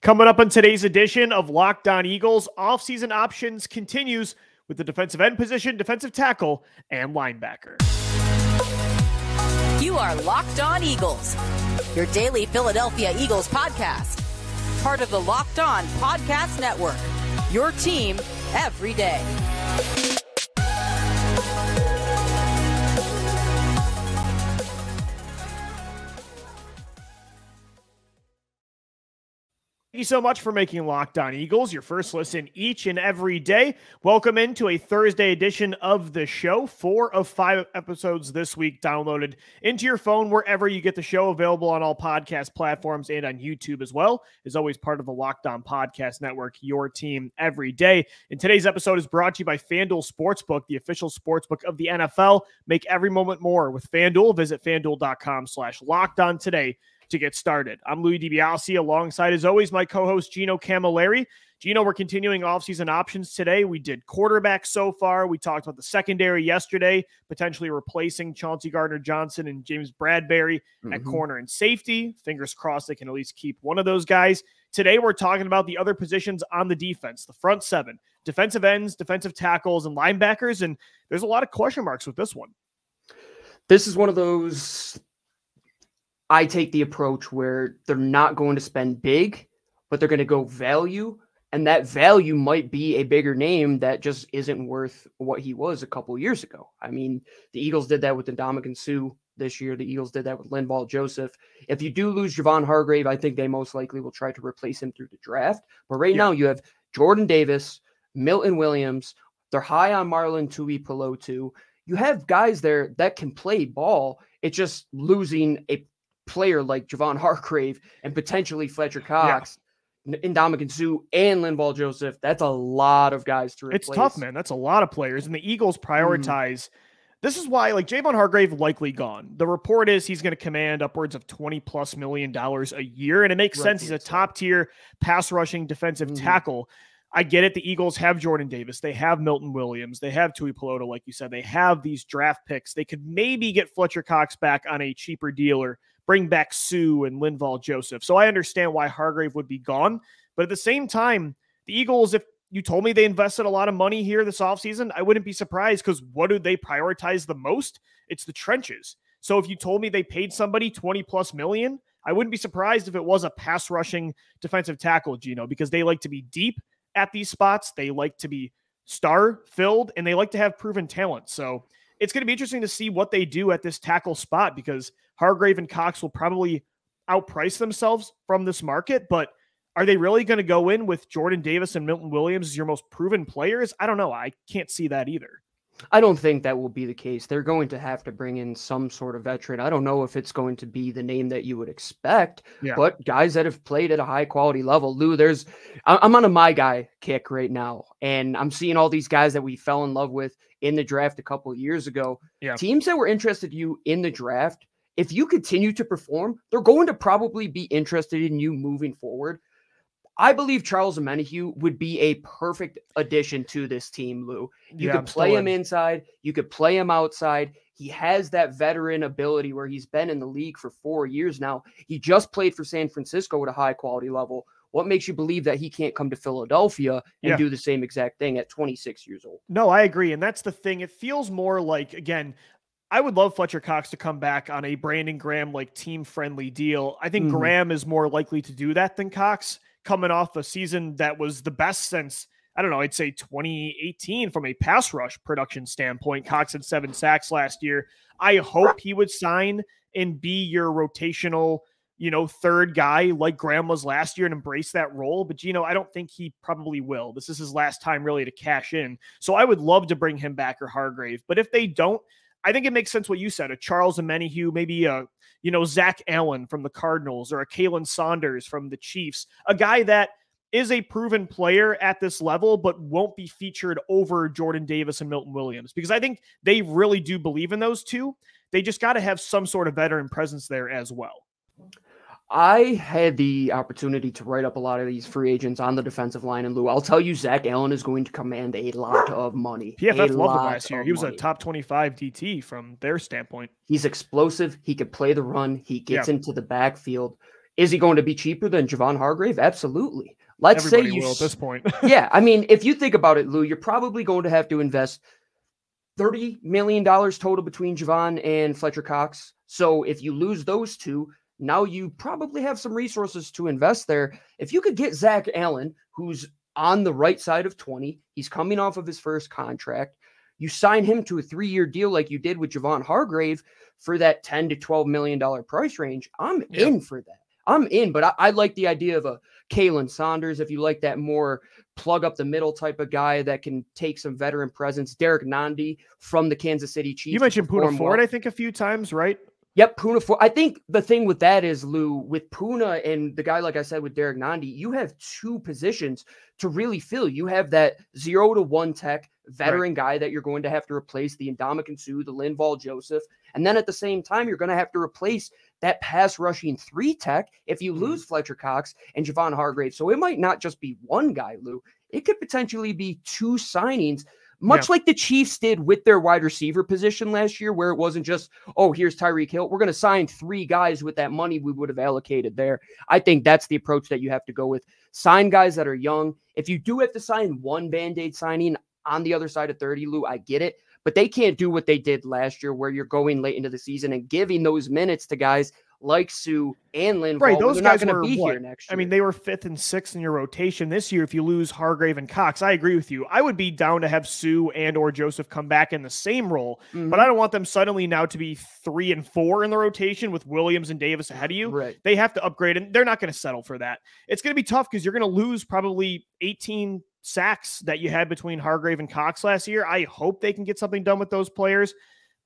Coming up on today's edition of Locked On Eagles, offseason options continues with the defensive end position, defensive tackle, and linebacker. You are Locked On Eagles, your daily Philadelphia Eagles podcast. Part of the Locked On Podcast Network, your team every day. Thank you so much for making Locked On Eagles your first listen each and every day. Welcome into a Thursday edition of the show. 4 of 5 episodes this week downloaded into your phone wherever you get the show, available on all podcast platforms and on YouTube as well. Is always part of the Locked On Podcast Network, your team every day. And today's episode is brought to you by FanDuel Sportsbook, the official sportsbook of the NFL. Make every moment more with FanDuel. Visit FanDuel.com/LockedOn today to get started. I'm Louis DiBiase, alongside, as always, my co-host Gino Camilleri. Gino, we're continuing offseason options today. We did quarterback so far. We talked about the secondary yesterday, potentially replacing Chauncey Gardner-Johnson and James Bradbury at corner and safety. Fingers crossed they can at least keep one of those guys. Today, we're talking about the other positions on the defense, the front seven, defensive ends, defensive tackles, and linebackers, and there's a lot of question marks with this one. This is one of those, I take the approach where they're not going to spend big, but they're going to go value, and that value might be a bigger name that just isn't worth what he was a couple of years ago. I mean, the Eagles did that with Ndamukong Suh this year. The Eagles did that with Linval Joseph. If you do lose Javon Hargrave, I think they most likely will try to replace him through the draft. But right now you have Jordan Davis, Milton Williams. They're high on Marlon Tuipulotu. You have guys there that can play ball. It's just losing a player like Javon Hargrave and potentially Fletcher Cox, Ndamukong Suh, and Linval Joseph. That's a lot of guys to replace. It's tough, man. That's a lot of players. And the Eagles prioritize. This is why, like, Javon Hargrave likely gone. The report is he's going to command upwards of $20+ million a year. And it makes sense. He's a top tier pass rushing defensive tackle. I get it. The Eagles have Jordan Davis. They have Milton Williams. They have Tuipulotu, like you said. They have these draft picks. They could maybe get Fletcher Cox back on a cheaper deal or bring back Suh and Linval Joseph. So I understand why Hargrave would be gone. But at the same time, the Eagles, if you told me they invested a lot of money here this offseason, I wouldn't be surprised, because what do they prioritize the most? It's the trenches. So if you told me they paid somebody $20+ million, I wouldn't be surprised if it was a pass rushing defensive tackle, Gino, because they like to be deep at these spots. They like to be star filled, and they like to have proven talent. So it's going to be interesting to see what they do at this tackle spot, because Hargrave and Cox will probably outprice themselves from this market. But are they really going to go in with Jordan Davis and Milton Williams as your most proven players? I don't know. I can't see that either. I don't think that will be the case. They're going to have to bring in some sort of veteran. I don't know if it's going to be the name that you would expect, but guys that have played at a high quality level. Lou, I'm on a my guy kick right now, and I'm seeing all these guys that we fell in love with in the draft a couple of years ago. Teams that were interested in you in the draft, if you continue to perform, they're going to probably be interested in you moving forward. I believe Charles Omenihu would be a perfect addition to this team, Lou. You could play him inside. You could play him outside. He has that veteran ability where he's been in the league for 4 years now. He just played for San Francisco at a high quality level. What makes you believe that he can't come to Philadelphia and do the same exact thing at 26 years old? No, I agree. And that's the thing. It feels more like, again, I would love Fletcher Cox to come back on a Brandon Graham, like, team-friendly deal. I think Graham is more likely to do that than Cox, coming off a season that was the best since, I don't know, I'd say 2018 from a pass rush production standpoint. Cox had 7 sacks last year. I hope he would sign and be your rotational, third guy like Graham was last year and embrace that role. But, I don't think he probably will. This is his last time really to cash in. So I would love to bring him back, or Hargrave. But if they don't, I think it makes sense what you said, a Charles Omenihu, maybe a, Zach Allen from the Cardinals, or a Kalen Saunders from the Chiefs, a guy that is a proven player at this level, but won't be featured over Jordan Davis and Milton Williams, because I think they really do believe in those two. They just got to have some sort of veteran presence there as well. I had the opportunity to write up a lot of these free agents on the defensive line, and Lou, I'll tell you, Zach Allen is going to command a lot of money. PFF loved him last year. He was a top 25 DT from their standpoint. He's explosive. He could play the run. He gets into the backfield. Is he going to be cheaper than Javon Hargrave? Absolutely. Let's Everybody say you will at this point. Yeah, I mean, if you think about it, Lou, you're probably going to have to invest $30 million total between Javon and Fletcher Cox. So if you lose those two, now you probably have some resources to invest there. If you could get Zach Allen, who's on the right side of 20, he's coming off of his first contract. You sign him to a 3-year deal like you did with Javon Hargrave for that $10 to $12 million price range. I'm in for that. I'm in, but I like the idea of a Kalen Saunders, if you like that more plug up the middle type of guy that can take some veteran presence. Derek Nandi from the Kansas City Chiefs. You mentioned Puna Ford, I think, a few times, right? Yep, Puna Ford. I think the thing with that is, Lou, with Puna and the guy, like I said, with Derek Nandi, you have two positions to really fill. You have that 0 to 1 tech veteran guy that you're going to have to replace, the Ndamukong Suh, the Linval Joseph. And then at the same time, you're going to have to replace that pass rushing 3 tech if you lose Fletcher Cox and Javon Hargrave. So it might not just be one guy, Lou. It could potentially be 2 signings, much like the Chiefs did with their wide receiver position last year, where it wasn't just, oh, here's Tyreek Hill. We're going to sign 3 guys with that money we would have allocated there. I think that's the approach that you have to go with. Sign guys that are young. If you do have to sign one Band-Aid signing on the other side of 30, Lou, I get it. But they can't do what they did last year, where you're going late into the season and giving those minutes to guys like Sue and Linval. Right, those guys going to were be here next year. I mean, they were 5th and 6th in your rotation this year. If you lose Hargrave and Cox, I agree with you. I would be down to have Sue and or Joseph come back in the same role, but I don't want them suddenly now to be 3 and 4 in the rotation with Williams and Davis ahead of you. Right. They have to upgrade, and they're not going to settle for that. It's going to be tough because you're going to lose probably 18 sacks that you had between Hargrave and Cox last year. I hope they can get something done with those players,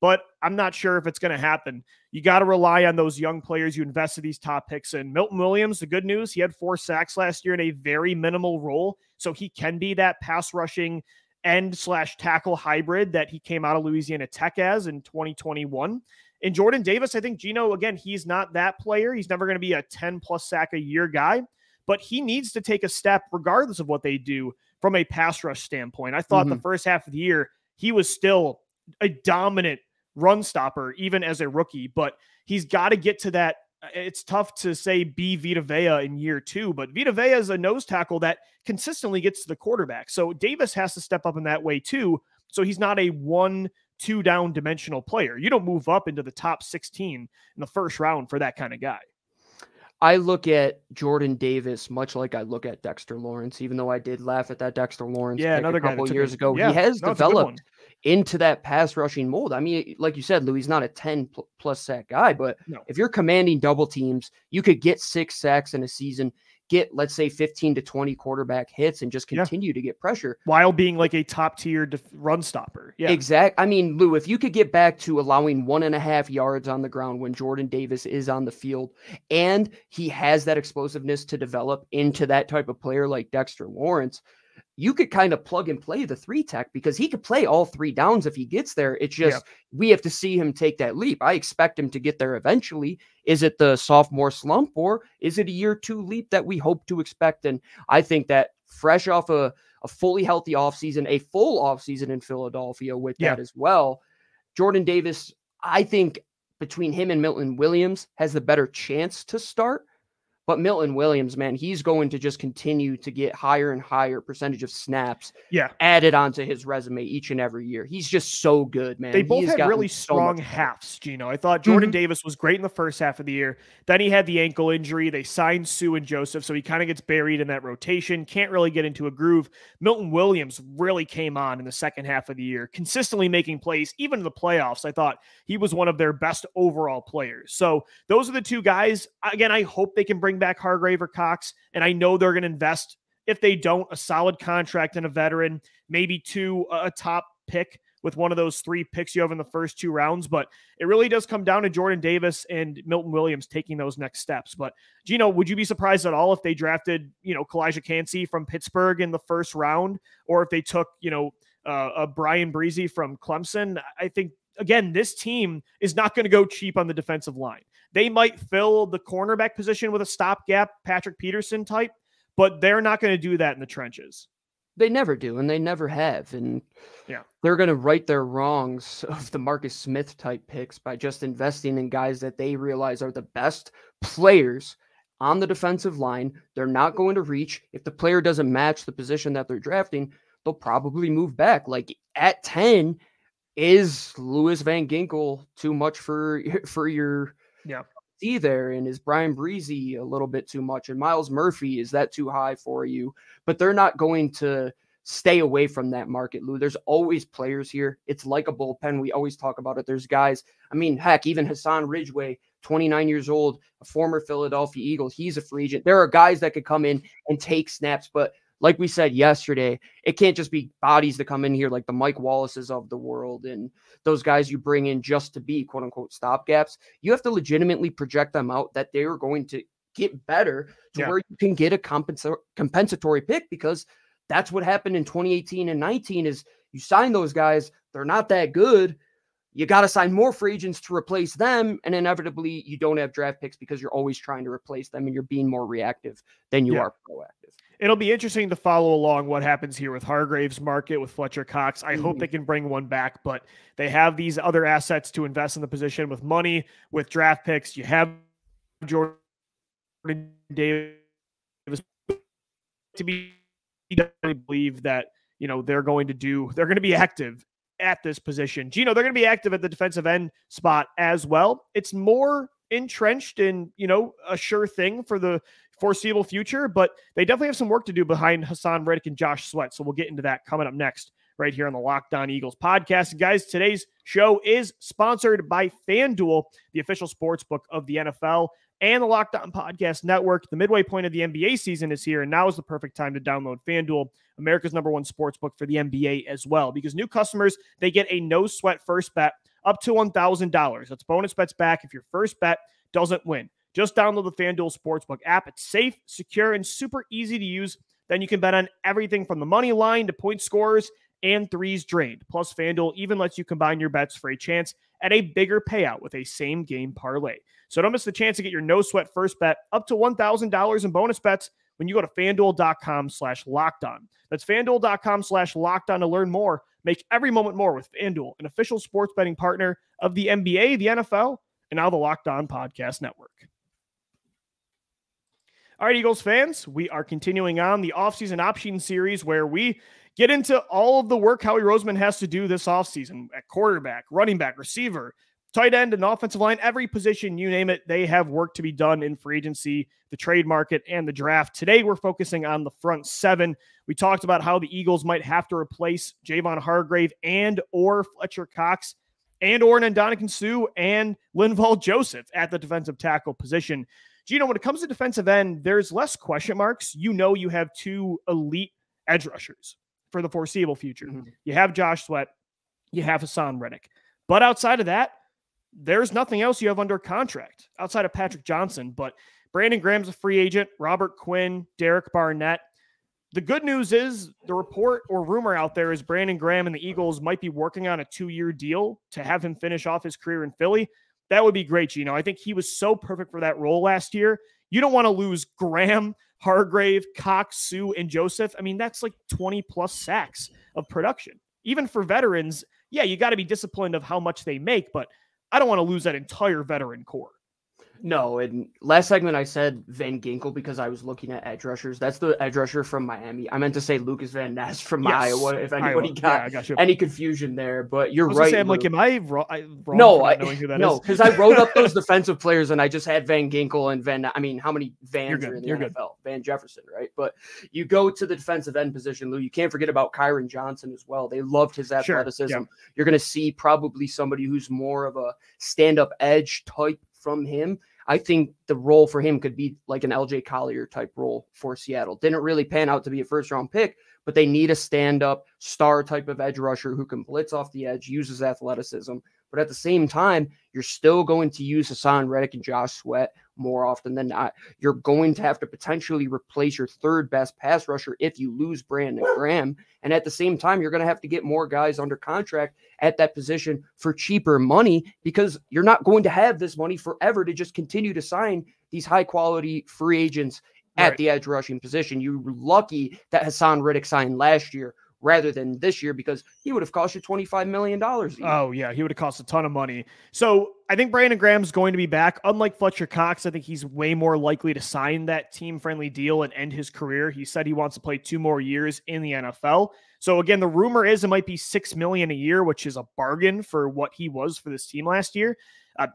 but I'm not sure if it's going to happen. You got to rely on those young players you invested these top picks in. Milton Williams, the good news, he had 4 sacks last year in a very minimal role, so he can be that pass rushing end/tackle hybrid that he came out of Louisiana Tech as in 2021. And Jordan Davis, I think, Gino, again, he's not that player. He's never going to be a 10-plus sack a year guy, but he needs to take a step regardless of what they do from a pass rush standpoint. I thought the first half of the year, he was still a dominant run stopper, even as a rookie, but he's got to get to that. It's tough to say be Vita Vea in year 2, but Vita Vea is a nose tackle that consistently gets to the quarterback. So Davis has to step up in that way too. So he's not a 1-2 down dimensional player. You don't move up into the top 16 in the first round for that kind of guy. I look at Jordan Davis much like I look at Dexter Lawrence, even though I did laugh at that Dexter Lawrence pick another a couple years ago. Yeah, he has developed into that pass rushing mold. I mean, like you said, Lou, he's not a 10-plus sack guy, but if you're commanding double teams, you could get 6 sacks in a season, get, let's say, 15 to 20 quarterback hits and just continue to get pressure while being like a top tier run stopper. Yeah, exactly. I mean, Lou, if you could get back to allowing 1.5 yards on the ground when Jordan Davis is on the field, and he has that explosiveness to develop into that type of player like Dexter Lawrence, you could kind of plug and play the 3 tech because he could play all 3 downs if he gets there. It's just, we have to see him take that leap. I expect him to get there eventually. Is it the sophomore slump, or is it a year 2 leap that we hope to expect? And I think that fresh off a fully healthy offseason, a full offseason in Philadelphia with that as well, Jordan Davis, I think between him and Milton Williams has the better chance to start. But Milton Williams, man, he's going to just continue to get higher and higher percentage of snaps added onto his resume each and every year. He's just so good, man. They both had really strong halves, Gino. I thought Jordan Davis was great in the first half of the year. Then he had the ankle injury. They signed Sue and Joseph, so he kind of gets buried in that rotation. Can't really get into a groove. Milton Williams really came on in the second half of the year, consistently making plays. Even in the playoffs, I thought he was one of their best overall players. So those are the 2 guys. Again, I hope they can bring back Hargrave or Cox, and I know they're going to invest, if they don't, a solid contract in a veteran, maybe 2 a top pick with one of those 3 picks you have in the first 2 rounds. But it really does come down to Jordan Davis and Milton Williams taking those next steps. But Gino, would you be surprised at all if they drafted, Kalijah Cansey from Pittsburgh in the first round, or if they took, a Brian Breezy from Clemson? I think, again, this team is not going to go cheap on the defensive line. They might fill the cornerback position with a stopgap Patrick Peterson type, but they're not going to do that in the trenches. They never do, and they never have. And they're going to right their wrongs of the Marcus Smith type picks by just investing in guys that they realize are the best players on the defensive line. They're not going to reach. If the player doesn't match the position that they're drafting, they'll probably move back. Like at 10, is Louis Van Ginkel too much for your D there? And is Brian Breezy a little bit too much? And Miles Murphy, is that too high for you? But they're not going to stay away from that market, Lou. There's always players here. It's like a bullpen. We always talk about it. There's guys, I mean, heck, even Hassan Ridgeway, 29 years old, a former Philadelphia Eagle. He's a free agent. There are guys that could come in and take snaps, but like we said yesterday, it can't just be bodies that come in here like the Mike Wallaces of the world and those guys you bring in just to be quote unquote stopgaps. You have to legitimately project them out that they are going to get better to where you can get a compensatory pick, because that's what happened in 2018 and 19 is you sign those guys. They're not that good. You got to sign more free agents to replace them. And inevitably you don't have draft picks because you're always trying to replace them and you're being more reactive than you are proactive. It'll be interesting to follow along what happens here with Hargrave's market, with Fletcher Cox. I hope they can bring one back, but they have these other assets to invest in the position with money, with draft picks. You have Jordan Davis to be believe that, you know, they're going to be active at this position. Gino, they're going to be active at the defensive end spot as well. It's more entrenched in, you know, a sure thing for the foreseeable future, but they definitely have some work to do behind Hassan Reddick and Josh Sweat. So we'll get into that coming up next right here on the Locked On Eagles podcast. And guys, today's show is sponsored by FanDuel, the official sports book of the NFL and the Locked On Podcast Network. The midway point of the NBA season is here, and now is the perfect time to download FanDuel, America's #1 sports book for the NBA as well, because new customers, they get a no-sweat first bet up to $1,000. That's bonus bets back if your first bet doesn't win. Just download the FanDuel Sportsbook app. It's safe, secure, and super easy to use. Then you can bet on everything from the money line to point scorers and threes drained. Plus, FanDuel even lets you combine your bets for a chance at a bigger payout with a same-game parlay. So don't miss the chance to get your no-sweat first bet up to $1,000 in bonus bets when you go to FanDuel.com/lockedon. That's FanDuel.com/lockedon to learn more. Make every moment more with FanDuel, an official sports betting partner of the NBA, the NFL, and now the Locked On Podcast Network. All right, Eagles fans, we are continuing on the offseason option series where we get into all of the work Howie Roseman has to do this offseason at quarterback, running back, receiver, tight end, and offensive line. Every position, you name it, they have work to be done in free agency, the trade market, and the draft. Today, we're focusing on the front seven. We talked about how the Eagles might have to replace Javon Hargrave and or Fletcher Cox and or Ndamukong Suh and Linval Joseph at the defensive tackle position. Gino, when it comes to defensive end, there's less question marks. You know you have two elite edge rushers for the foreseeable future. You have Josh Sweat, you have Hassan Reddick. But outside of that, there's nothing else you have under contract outside of Patrick Johnson. But Brandon Graham's a free agent, Robert Quinn, Derek Barnett. The good news is the report or rumor out there is Brandon Graham and the Eagles might be working on a 2-year deal to have him finish off his career in Philly. That would be great, Gino. I think he was so perfect for that role last year. You don't want to lose Graham, Hargrave, Cox, Suh, and Joseph. I mean, that's like 20-plus sacks of production. Even for veterans, yeah, you got to be disciplined of how much they make, but I don't want to lose that entire veteran core. No, and last segment I said Van Ginkel because I was looking at edge rushers. That's the edge rusher from Miami. I meant to say Lucas Van Ness from Iowa, if anybody got any confusion there. But you're right. I'm like, am I wrong for knowing who that is? No, because I wrote up those defensive players and I just had Van Ginkel and Van. I mean, how many Vans are in the NFL? Van Jefferson, right? But you go to the defensive end position, Lou. You can't forget about Kyron Johnson as well. They loved his athleticism. Sure. Yeah. You're going to see probably somebody who's more of a stand-up edge type from him. I think the role for him could be like an LJ Collier type role for Seattle. Didn't really pan out to be a first-round pick, but they need a stand-up star type of edge rusher who can blitz off the edge, uses athleticism. But at the same time, you're still going to use Hassan Reddick and Josh Sweat more often than not. You're going to have to potentially replace your third best pass rusher if you lose Brandon Graham. And at the same time, you're going to have to get more guys under contract at that position for cheaper money because you're not going to have this money forever to just continue to sign these high-quality free agents at the edge rushing position. You were lucky that Hassan Reddick signed last year rather than this year, because he would have cost you $25 million. Oh, yeah. He would have cost a ton of money. So I think Brandon Graham's going to be back. Unlike Fletcher Cox, I think he's way more likely to sign that team-friendly deal and end his career. He said he wants to play 2 more years in the NFL. So again, the rumor is it might be $6 million a year, which is a bargain for what he was for this team last year.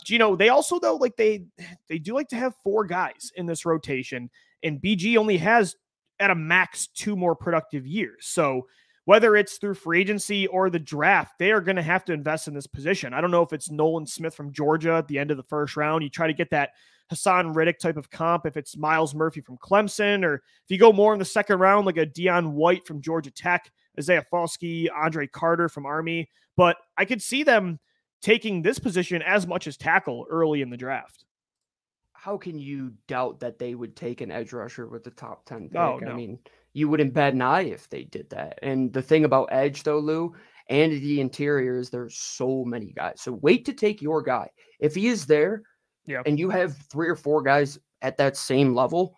Gino, they also, though, like they do like to have 4 guys in this rotation, and BG only has at a max 2 more productive years. So whether it's through free agency or the draft, they are going to have to invest in this position. I don't know if it's Nolan Smith from Georgia at the end of the first round. You try to get that Hassan Riddick type of comp, if it's Miles Murphy from Clemson, or if you go more in the second round, like a Deion White from Georgia Tech, Isaiah Falsky, Andre Carter from Army. But I could see them taking this position as much as tackle early in the draft. How can you doubt that they would take an edge rusher with the top 10 pick? Oh, no. I mean, you wouldn't bat an eye if they did that. And the thing about edge, though, Lou, and the interior is there's so many guys. So wait to take your guy. If he is there, and you have 3 or 4 guys at that same level,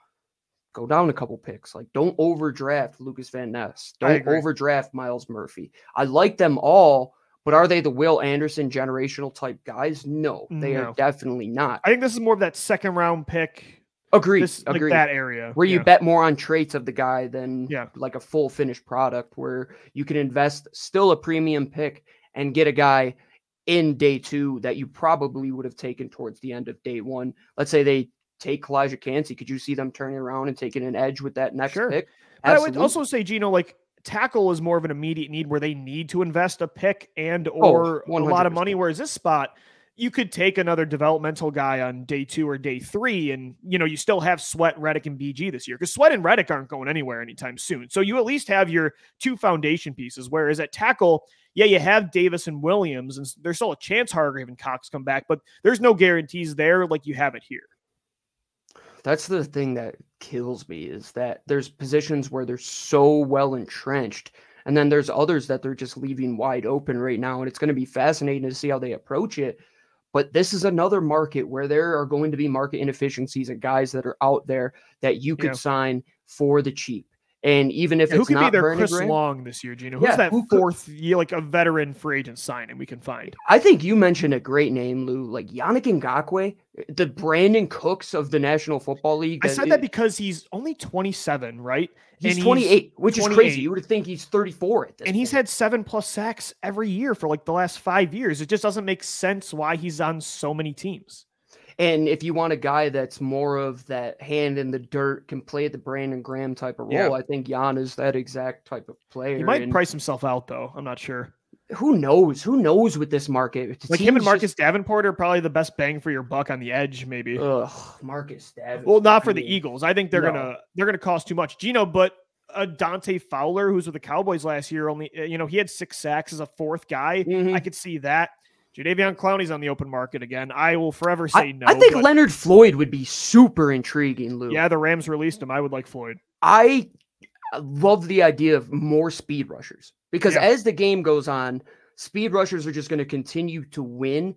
go down a couple picks. Like, don't overdraft Lucas Van Ness. Don't overdraft Miles Murphy. I like them all, but are they the Will Anderson generational type guys? No, they are definitely not. I think this is more of that second round pick. Agreed. Like that area where you bet more on traits of the guy than like a full finished product, where you can invest still a premium pick and get a guy in day 2 that you probably would have taken towards the end of day 1. Let's say they take Kalijah Kancey. Could you see them turning around and taking an edge with that next pick? But I would also say, Gino, like tackle is more of an immediate need where they need to invest a pick and or a lot of money. Whereas this spot, you could take another developmental guy on day 2 or day 3, and you still have Sweat, Reddick, and BG this year, because Sweat and Reddick aren't going anywhere anytime soon. So you at least have your 2 foundation pieces. Whereas at tackle, you have Davis and Williams, and there's still a chance Hargrave and Cox come back, but there's no guarantees there like you have it here. That's the thing that kills me, is that there's positions where they're so well entrenched, and then there's others that they're just leaving wide open right now, and it's going to be fascinating to see how they approach it. But this is another market where there are going to be market inefficiencies and guys that are out there that you could sign for the cheap. And even if it's not Brandon Chris Graham, Long this year, Gino? Who's that fourth year, like a veteran free agent signing we can find? I think you mentioned a great name, Lou, like Yannick Ngakoue, the Brandon Cooks of the National Football League. I said that because he's only 27, right? He's 28, which is crazy. You would think he's 34 at this point. He's had 7+ sacks every year for like the last 5 years. It just doesn't make sense why he's on so many teams. And if you want a guy that's more of that hand in the dirt, can play at the Brandon Graham type of role, I think Jan is that exact type of player. He might price himself out, though. I'm not sure. Who knows? Who knows with this market? Like him and Marcus Davenport are probably the best bang for your buck on the edge, maybe. Ugh, Marcus Davenport. Well, not for the Eagles. I think they're gonna cost too much. Gino, but Dante Fowler, who's with the Cowboys last year, only he had 6 sacks as a 4th guy. I could see that. Jadeveon Clowney's on the open market again. I will forever say no. I think Leonard Floyd would be super intriguing, Lou. Yeah, the Rams released him. I would like Floyd. I love the idea of more speed rushers, because as the game goes on, speed rushers are just going to continue to win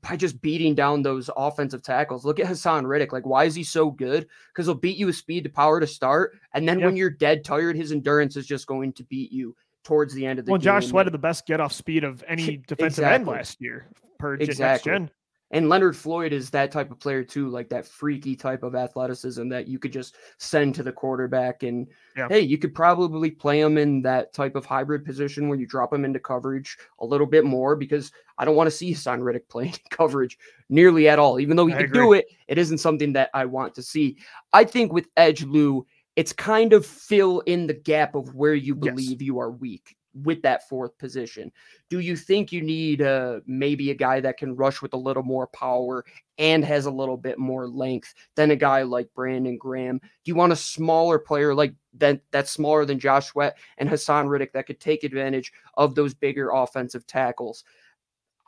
by just beating down those offensive tackles. Look at Hassan Riddick. Like, why is he so good? Because he'll beat you with speed to power to start, and then when you're dead tired, his endurance is just going to beat you towards the end of the game. Josh Sweat had the best get-off speed of any defensive end last year per next gen. And Leonard Floyd is that type of player too, like that freaky type of athleticism that you could just send to the quarterback. And hey, you could probably play him in that type of hybrid position where you drop him into coverage a little bit more, because I don't want to see Hassan Riddick playing coverage nearly at all. Even though he could do it, it isn't something that I want to see. I think with edge, Lou, it's kind of fill in the gap of where you believe you are weak with that 4th position. Do you think you need maybe a guy that can rush with a little more power and has a little bit more length than a guy like Brandon Graham? Do you want a smaller player like that's smaller than Josh Sweat and Hassan Riddick that could take advantage of those bigger offensive tackles?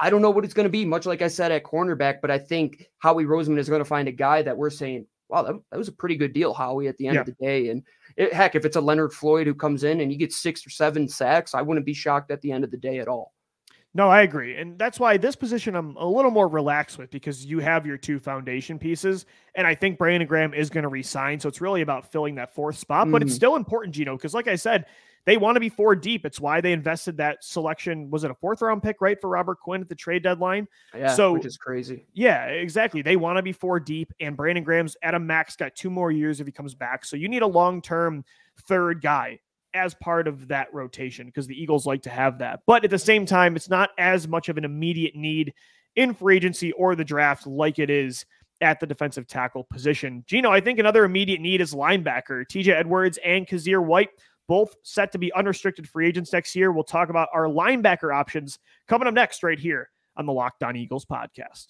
I don't know what it's going to be, much like I said at cornerback, but I think Howie Roseman is going to find a guy that we're saying, wow, that was a pretty good deal, Howie, at the end of the day. And heck, if it's a Leonard Floyd who comes in and you get 6 or 7 sacks, I wouldn't be shocked at the end of the day at all. No, I agree. And that's why this position I'm a little more relaxed with, because you have your 2 foundation pieces. And I think Brandon Graham is going to resign. So it's really about filling that 4th spot. But it's still important, Gino, because like I said, they want to be 4 deep. It's why they invested that selection. Was it a 4th round pick, right, for Robert Quinn at the trade deadline? Yeah, so, which is crazy. Yeah, exactly. They want to be 4 deep, and Brandon Graham's at a max, got 2 more years if he comes back. So you need a long-term third guy as part of that rotation because the Eagles like to have that. But at the same time, it's not as much of an immediate need in free agency or the draft like it is at the defensive tackle position. Gino, I think another immediate need is linebacker. T.J. Edwards and Kyzir White, both set to be unrestricted free agents next year. We'll talk about our linebacker options coming up next right here on the Locked On Eagles podcast.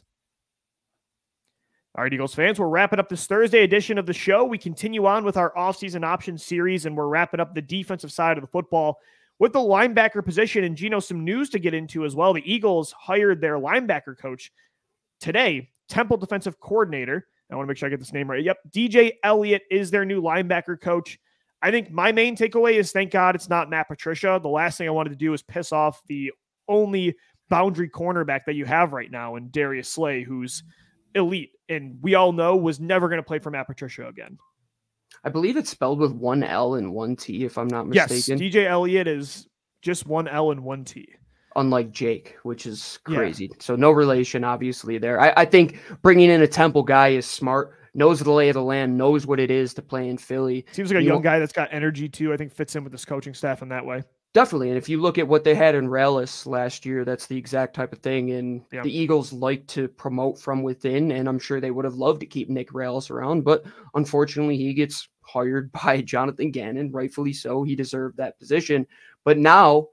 All right, Eagles fans, we're wrapping up this Thursday edition of the show. We continue on with our offseason options series, and we're wrapping up the defensive side of the football with the linebacker position. And Gino, some news to get into as well. The Eagles hired their linebacker coach today, Temple defensive coordinator. I want to make sure I get this name right. Yep. DJ Elliott is their new linebacker coach. I think my main takeaway is thank God it's not Matt Patricia. The last thing I wanted to do is piss off the only boundary cornerback that you have right now in Darius Slay, who's elite. And we all know was never going to play for Matt Patricia again. I believe it's spelled with 1 L and 1 T, if I'm not mistaken. Yes, DJ Elliott is just 1 L and 1 T. Unlike Jake, which is crazy. Yeah. So no relation, obviously, there. I think bringing in a Temple guy is smart, knows the lay of the land, knows what it is to play in Philly. Seems like a young guy that's got energy, too. I think fits in with this coaching staff in that way. Definitely. And if you look at what they had in Rallis last year, that's the exact type of thing. And the Eagles like to promote from within, and I'm sure they would have loved to keep Nick Rallis around. But unfortunately, he gets hired by Jonathan Gannon, rightfully so. He deserved that position. But now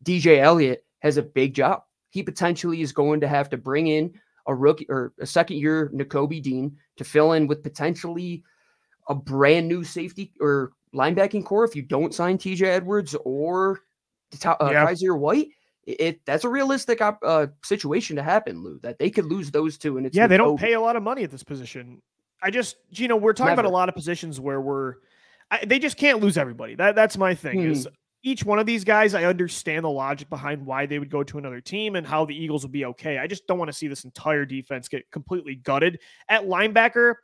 DJ Elliott has a big job. He potentially is going to have to bring in a rookie or a second-year Nakobe Dean to fill in with potentially a brand new safety or linebacking core if you don't sign TJ Edwards or Kyzir White. That's a realistic situation to happen, Lou, that they could lose those two. And it's they don't pay a lot of money at this position. We're talking about a lot of positions where they just can't lose everybody. That's my thing is each one of these guys, I understand the logic behind why they would go to another team and how the Eagles would be okay. I just don't want to see this entire defense get completely gutted. At linebacker,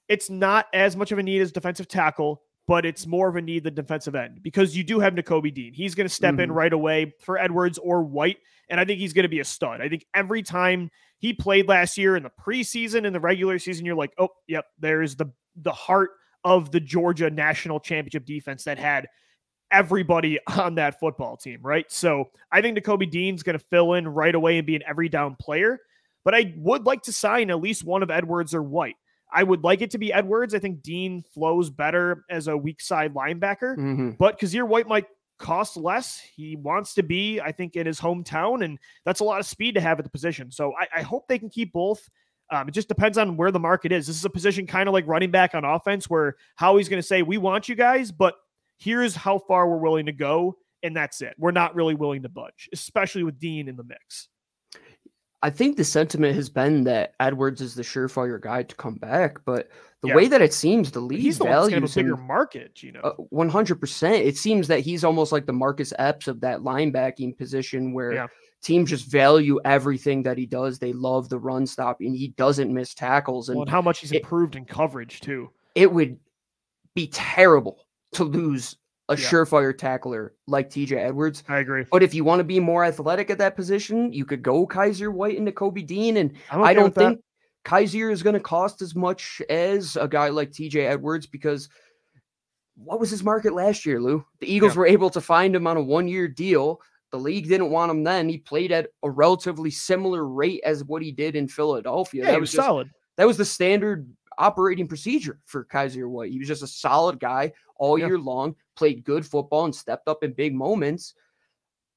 it's not as much of a need as defensive tackle, but it's more of a need than defensive end because you do have Nakobe Dean. He's going to step in right away for Edwards or White, and I think he's going to be a stud. I think every time he played last year in the preseason, in the regular season, you're like, oh, yep, there's the heart of the Georgia national championship defense that had everybody on that football team, right? So I think Nakobe Dean's going to fill in right away and be an every down player, but I would like to sign at least one of Edwards or White. I would like it to be Edwards. I think Dean flows better as a weak side linebacker, but Kyzir White might cost less. He wants to be, I think, in his hometown, and that's a lot of speed to have at the position. So I hope they can keep both. It just depends on where the market is. This is a position kind of like running back on offense where Howie's going to say, we want you guys, but here's how far we're willing to go, and that's it. We're not really willing to budge, especially with Dean in the mix. I think the sentiment has been that Edwards is the surefire guy to come back, but the way that it seems, the league values him, a bigger market, 100%. It seems that he's almost like the Marcus Epps of that linebacking position where teams just value everything that he does. They love the run stop, and he doesn't miss tackles. And how much he's improved in coverage too. It would be terrible to lose a surefire tackler like TJ Edwards. I agree. But if you want to be more athletic at that position, you could go Kyzir White and Nakobe Dean. And I don't think Kyzir is going to cost as much as a guy like TJ Edwards because what was his market last year, Lou? The Eagles were able to find him on a 1-year deal. The league didn't want him then. He played at a relatively similar rate as what he did in Philadelphia. Yeah, that was solid. That was the standard operating procedure for Kyzir White. He was just a solid guy all year long, played good football and stepped up in big moments.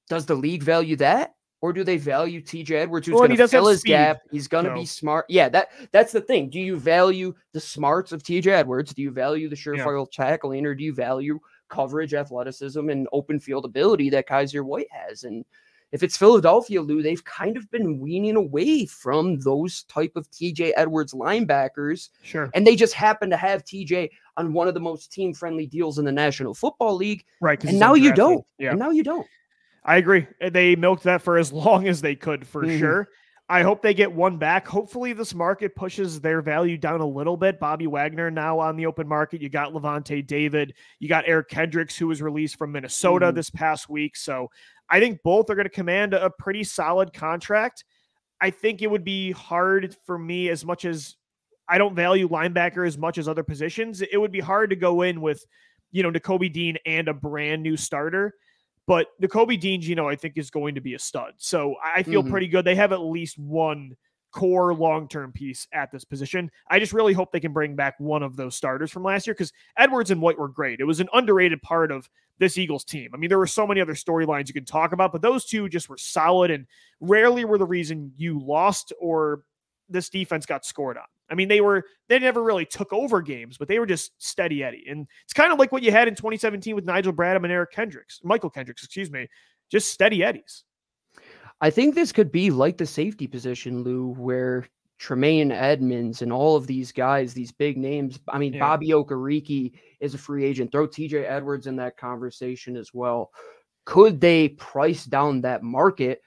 Does the league value that? Or do they value TJ Edwards, who's going to fill his gap? He's going to be smart. Yeah, that's the thing. Do you value the smarts of TJ Edwards? Do you value the surefire tackling, or do you value coverage, athleticism, and open field ability that Kyzir White has? And if it's Philadelphia, Lou, they've kind of been weaning away from those type of TJ Edwards linebackers. Sure. And they just happen to have TJ on one of the most team-friendly deals in the National Football League. Right. And now you don't. Yeah. And now you don't. I agree. They milked that for as long as they could, for sure. I hope they get one back. Hopefully this market pushes their value down a little bit. Bobby Wagner now on the open market. You got Levante David. You got Eric Kendricks, who was released from Minnesota this past week. So I think both are going to command a pretty solid contract. I think it would be hard for me, as much as I don't value linebacker as much as other positions, it would be hard to go in with, Nakobe Dean and a brand new starter. But Nakobe Dean, I think is going to be a stud. So I feel pretty good. They have at least one core long-term piece at this position. I just really hope they can bring back one of those starters from last year, because Edwards and White were great. It was an underrated part of this Eagles team. I mean, there were so many other storylines you could talk about, but those two just were solid and rarely were the reason you lost or this defense got scored on. I mean, they never really took over games, but they were just steady Eddie. And it's kind of like what you had in 2017 with Michael Kendricks, just steady Eddies. I think this could be like the safety position, Lou, where Tremaine Edmonds and all of these guys, these big names. I mean, Bobby Okereke is a free agent. Throw TJ Edwards in that conversation as well. Could they price down that market?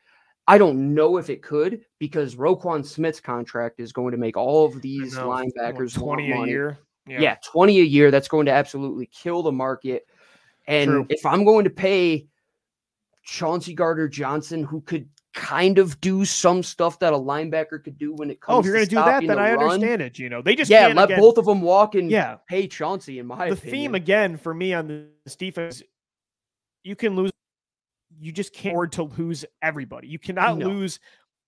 I don't know if it could, because Roquan Smith's contract is going to make all of these linebackers 20 a year. Yeah, 20 a year. That's going to absolutely kill the market. And if I'm going to pay Chauncey Gardner-Johnson, who could kind of do some stuff that a linebacker could do when it comes to if you're going to do that, then I understand it. They just can't let both of them walk and pay Chauncey, in my opinion. The theme again for me on this defense, you can lose. You just can't afford to lose everybody. You cannot lose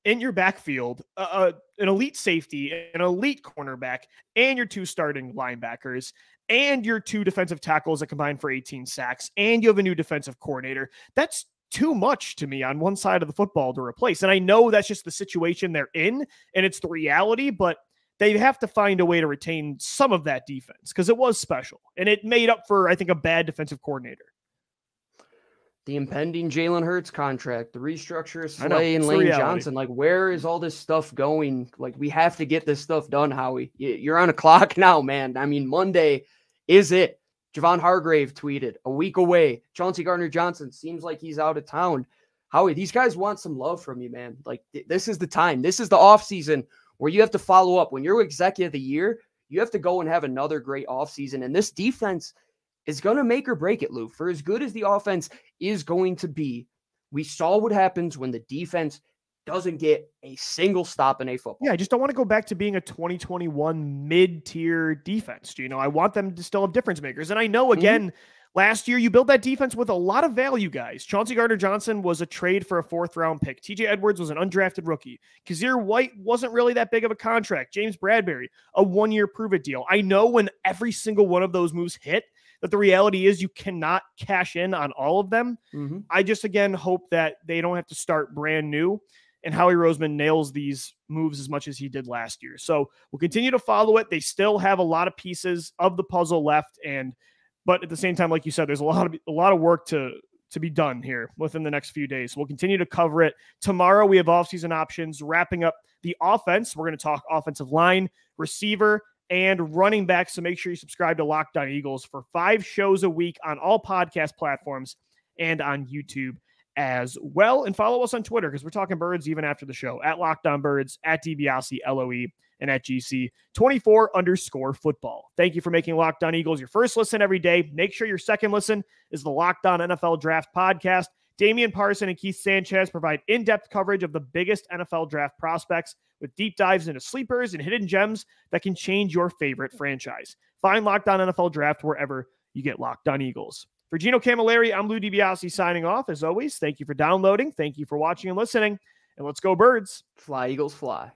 in your backfield an elite safety, an elite cornerback, and your two starting linebackers, and your two defensive tackles that combine for 18 sacks, and you have a new defensive coordinator. That's too much to me on one side of the football to replace. And I know that's just the situation they're in, and it's the reality, but they have to find a way to retain some of that defense, because it was special, and it made up for, I think, a bad defensive coordinator. The impending Jalen Hurts contract, the restructure of Slay and Lane Johnson. Like, where is all this stuff going? Like, we have to get this stuff done, Howie. You're on a clock now, man. I mean, Monday is it. Javon Hargrave tweeted, a week away. Chauncey Gardner-Johnson seems like he's out of town. Howie, these guys want some love from you, man. Like, this is the time. This is the offseason where you have to follow up. When you're executive of the year, you have to go and have another great offseason. And this defense is going to make or break it, Lou. For as good as the offense is going to be, we saw what happens when the defense doesn't get a single stop in a football. Yeah, I just don't want to go back to being a 2021 mid-tier defense. I want them to still have difference makers. And I know, again, last year you built that defense with a lot of value guys. Chauncey Gardner-Johnson was a trade for a 4th-round pick. TJ Edwards was an undrafted rookie. Kyzir White wasn't really that big of a contract. James Bradbury, a 1-year prove-it deal. I know when every single one of those moves hit, that the reality is you cannot cash in on all of them. I just, again, hope that they don't have to start brand new and Howie Roseman nails these moves as much as he did last year. So we'll continue to follow it. They still have a lot of pieces of the puzzle left. But at the same time, like you said, there's a lot of work to be done here within the next few days. We'll continue to cover it. Tomorrow we have offseason options, wrapping up the offense. We're going to talk offensive line, receiver, and running back. So make sure you subscribe to Locked On Eagles for 5 shows a week on all podcast platforms and on YouTube as well. And follow us on Twitter, because we're talking birds even after the show, at Locked On Birds, at DiBiase LOE, and at GC24_football. Thank you for making Locked On Eagles your first listen every day. Make sure your second listen is the Locked On NFL Draft Podcast. Damian Parson and Keith Sanchez provide in-depth coverage of the biggest NFL draft prospects with deep dives into sleepers and hidden gems that can change your favorite franchise. Find Locked On NFL Draft wherever you get Locked On Eagles. For Gino Camilleri, I'm Lou DiBiase signing off. As always, thank you for downloading. Thank you for watching and listening. And let's go Birds. Fly, Eagles, fly.